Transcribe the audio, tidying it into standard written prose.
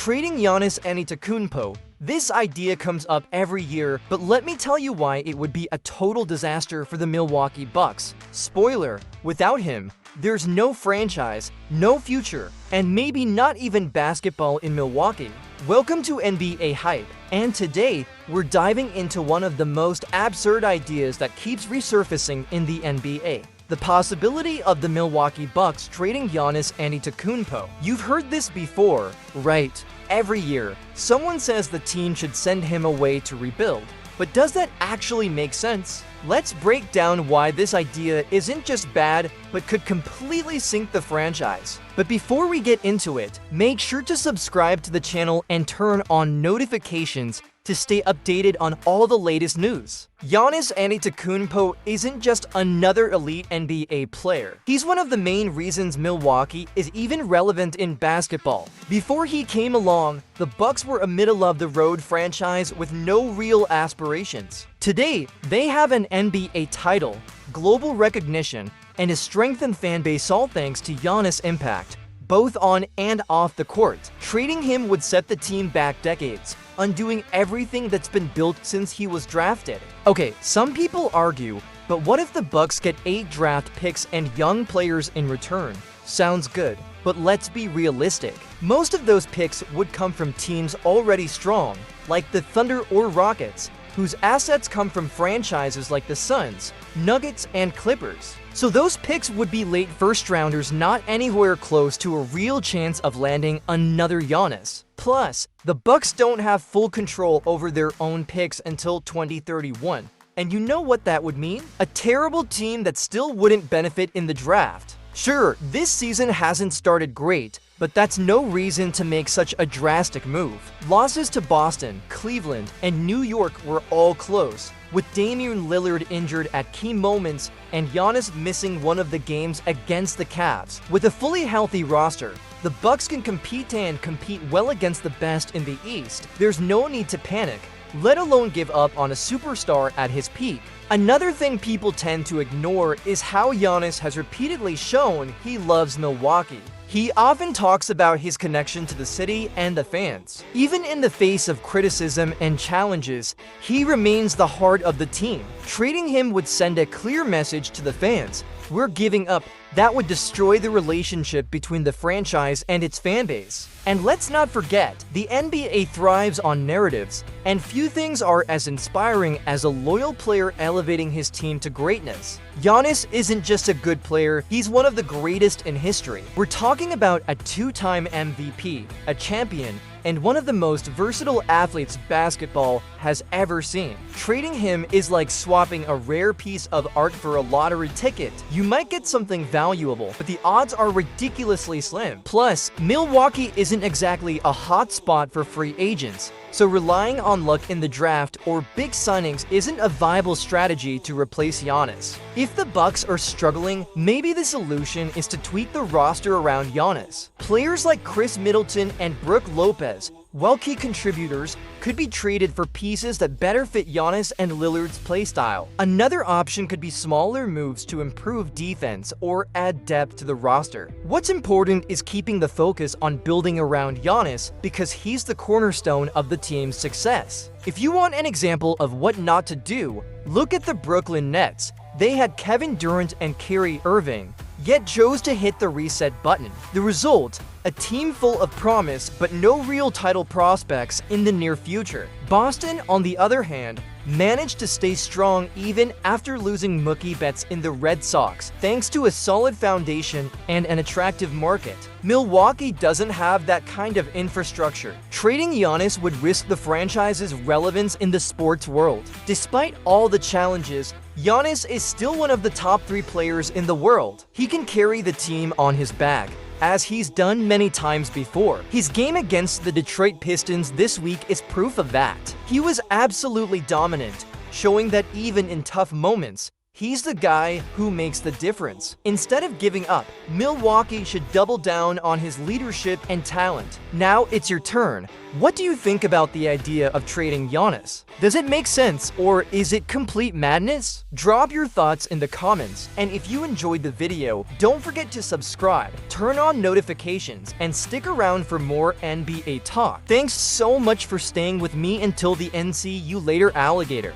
Trading Giannis Antetokounmpo. This idea comes up every year, but let me tell you why it would be a total disaster for the Milwaukee Bucks. Spoiler, without him, there's no franchise, no future, and maybe not even basketball in Milwaukee. Welcome to NBA Hype, and today, we're diving into one of the most absurd ideas that keeps resurfacing in the NBA. The possibility of the Milwaukee Bucks trading Giannis Antetokounmpo. You've heard this before, right? Every year, someone says the team should send him away to rebuild. But does that actually make sense? Let's break down why this idea isn't just bad, but could completely sink the franchise. But before we get into it, make sure to subscribe to the channel and turn on notifications to stay updated on all the latest news. Giannis Antetokounmpo isn't just another elite NBA player. He's one of the main reasons Milwaukee is even relevant in basketball. Before he came along, the Bucks were a middle-of-the-road franchise with no real aspirations. Today, they have an NBA title, global recognition, and a strengthened fan base all thanks to Giannis' impact, both on and off the court. Trading him would set the team back decades, undoing everything that's been built since he was drafted. Okay, some people argue, but what if the Bucks get 8 draft picks and young players in return? Sounds good, but let's be realistic. Most of those picks would come from teams already strong, like the Thunder or Rockets, whose assets come from franchises like the Suns, Nuggets, and Clippers. So those picks would be late first-rounders, not anywhere close to a real chance of landing another Giannis. Plus, the Bucks don't have full control over their own picks until 2031. And you know what that would mean? A terrible team that still wouldn't benefit in the draft. Sure, this season hasn't started great, but that's no reason to make such a drastic move. Losses to Boston, Cleveland, and New York were all close, with Damian Lillard injured at key moments and Giannis missing one of the games against the Cavs. With a fully healthy roster, the Bucks can compete well against the best in the East. There's no need to panic, let alone give up on a superstar at his peak. Another thing people tend to ignore is how Giannis has repeatedly shown he loves Milwaukee. He often talks about his connection to the city and the fans. Even in the face of criticism and challenges, he remains the heart of the team. Trading him would send a clear message to the fans. We're giving up. That would destroy the relationship between the franchise and its fanbase. And let's not forget, the NBA thrives on narratives, and few things are as inspiring as a loyal player elevating his team to greatness. Giannis isn't just a good player, he's one of the greatest in history. We're talking about a 2-time MVP, a champion, and one of the most versatile athletes basketball has ever seen. Trading him is like swapping a rare piece of art for a lottery ticket. You might get something valuable, but the odds are ridiculously slim. Plus, Milwaukee isn't exactly a hot spot for free agents, so relying on luck in the draft or big signings isn't a viable strategy to replace Giannis. If the Bucks are struggling, maybe the solution is to tweak the roster around Giannis. Players like Chris Middleton and Brook Lopez, while key contributors, could be traded for pieces that better fit Giannis and Lillard's playstyle. Another option could be smaller moves to improve defense or add depth to the roster. What's important is keeping the focus on building around Giannis because he's the cornerstone of the team's success. If you want an example of what not to do, look at the Brooklyn Nets. They had Kevin Durant and Kyrie Irving, yet chose to hit the reset button. The result? A team full of promise but no real title prospects in the near future. Boston, on the other hand, managed to stay strong even after losing Mookie Betts in the Red Sox, thanks to a solid foundation and an attractive market. Milwaukee doesn't have that kind of infrastructure. Trading Giannis would risk the franchise's relevance in the sports world. Despite all the challenges, Giannis is still one of the top 3 players in the world. He can carry the team on his back, as he's done many times before. His game against the Detroit Pistons this week is proof of that. He was absolutely dominant, showing that even in tough moments, He's the guy who makes the difference. Instead of giving up, Milwaukee should double down on his leadership and talent. Now it's your turn. What do you think about the idea of trading Giannis? Does it make sense, or is it complete madness? Drop your thoughts in the comments, and if you enjoyed the video, don't forget to subscribe, turn on notifications, and stick around for more NBA talk. Thanks so much for staying with me until the end. See you later, alligator.